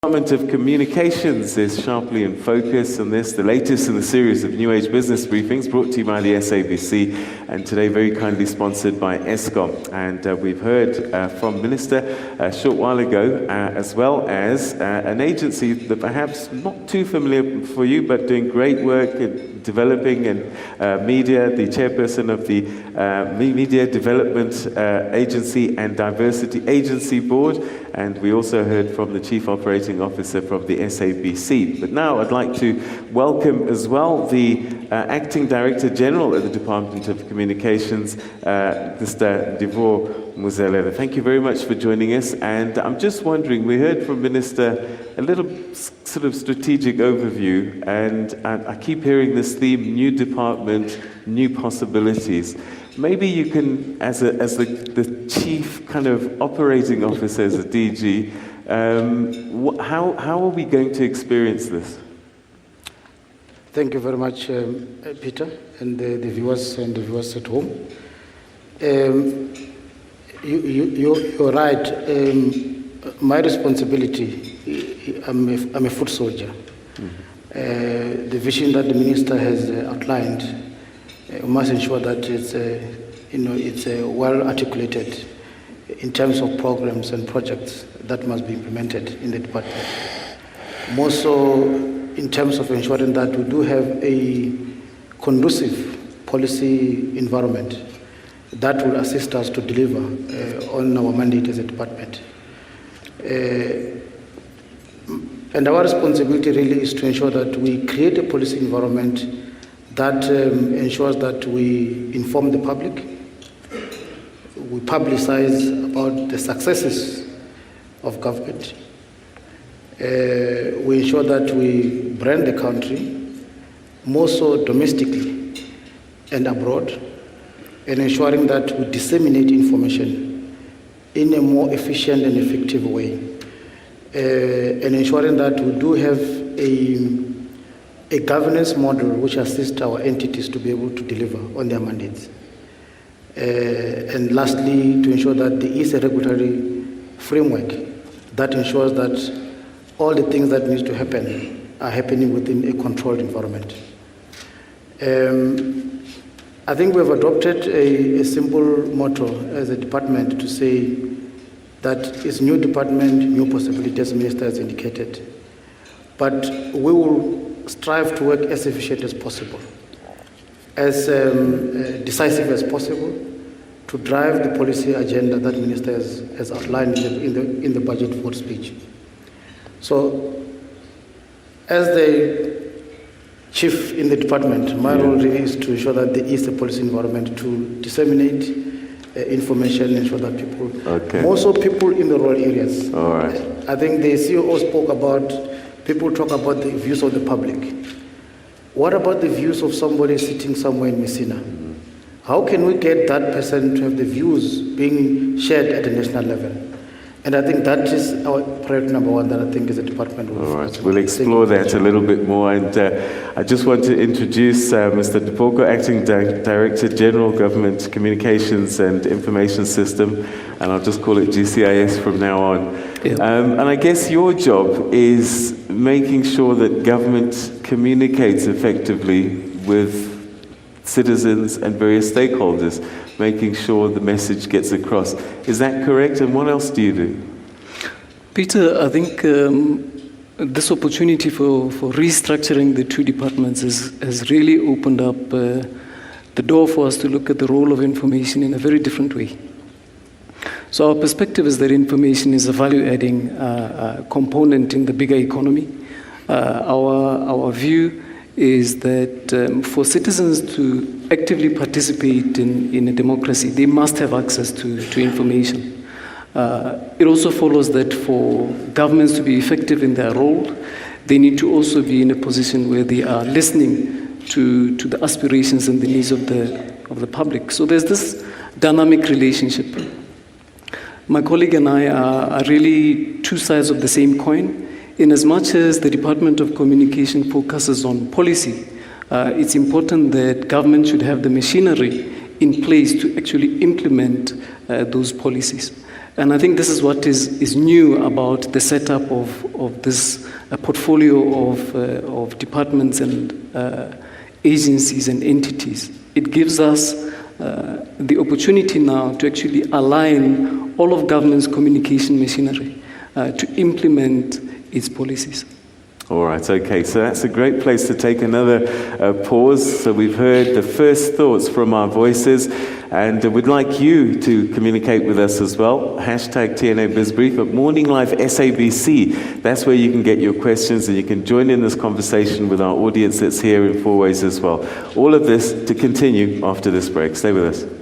Department of Communications is sharply in focus on this, the latest in the series of New Age business briefings brought to you by the SABC, and today very kindly sponsored by Eskom. And we've heard from Minister a short while ago, as well as an agency that perhaps not too familiar for you, but doing great work in developing and media, the chairperson of the Media Development Agency and Diversity Agency Board. And we also heard from the Chief Operating Officer from the SABC. But now I'd like to welcome as well the Acting Director General at the Department of Communications, Mr. Ndivhuho Munzhelele. Thank you very much for joining us. And I'm just wondering, we heard from Minister a little sort of strategic overview, and I keep hearing this theme, new department, new possibilities. Maybe you can, as the chief kind of operating officer, as a DG, how are we going to experience this? Thank you very much, Peter, and the viewers at home. You're right. My responsibility, I'm a foot soldier. Mm-hmm. The vision that the minister has outlined, we must ensure that it's well articulated in terms of programs and projects that must be implemented in the department. More so in terms of ensuring that we do have a conducive policy environment that will assist us to deliver on our mandate as a department. And our responsibility really is to ensure that we create a policy environment that ensures that we inform the public, we publicize about the successes of government, we ensure that we brand the country, more so domestically and abroad, and ensuring that we disseminate information in a more efficient and effective way, and ensuring that we do have a governance model which assists our entities to be able to deliver on their mandates. And lastly, to ensure that there is a regulatory framework that ensures that all the things that need to happen are happening within a controlled environment. I think we have adopted a simple motto as a department to say that it's new department, new possibilities, as the Minister has indicated. But we will strive to work as efficient as possible, as decisive as possible, to drive the policy agenda that the Minister has outlined in the budget vote speech. So, as the chief in the department, my role really is to ensure that there is a policy environment to disseminate information, ensure that people, also people in the rural areas. All right. I think the CEO spoke about, people talk about the views of the public. What about the views of somebody sitting somewhere in Messina? Mm-hmm. How can we get that person to have the views being shared at the national level? And I think that is our priority number one that I think is a department. All right, we'll explore that a little bit more. And I just want to introduce Mr. Liphoko, Acting Director General Government Communications and Information System, and I'll just call it GCIS from now on. Yeah. And I guess your job is making sure that government communicates effectively with citizens and various stakeholders, making sure the message gets across. Is that correct? And what else do you do? Peter, I think this opportunity for restructuring the two departments has really opened up the door for us to look at the role of information in a very different way. So our perspective is that information is a value-adding component in the bigger economy. Our view is that for citizens to actively participate in a democracy, they must have access to information. It also follows that for governments to be effective in their role, they need to also be in a position where they are listening to the aspirations and the needs of the public. So there's this dynamic relationship. My colleague and I are really two sides of the same coin. In as much as the Department of Communication focuses on policy, it's important that government should have the machinery in place to actually implement those policies. And I think this is what is new about the setup of this portfolio of departments and agencies and entities. It gives us the opportunity now to actually align all of government's communication machinery to implement its policies. All right, okay, so that's a great place to take another pause. So we've heard the first thoughts from our voices, and we'd like you to communicate with us as well. Hashtag TNA BizBrief at Morning Live SABC. That's where you can get your questions and you can join in this conversation with our audience that's here in Fourways as well. All of this to continue after this break. Stay with us.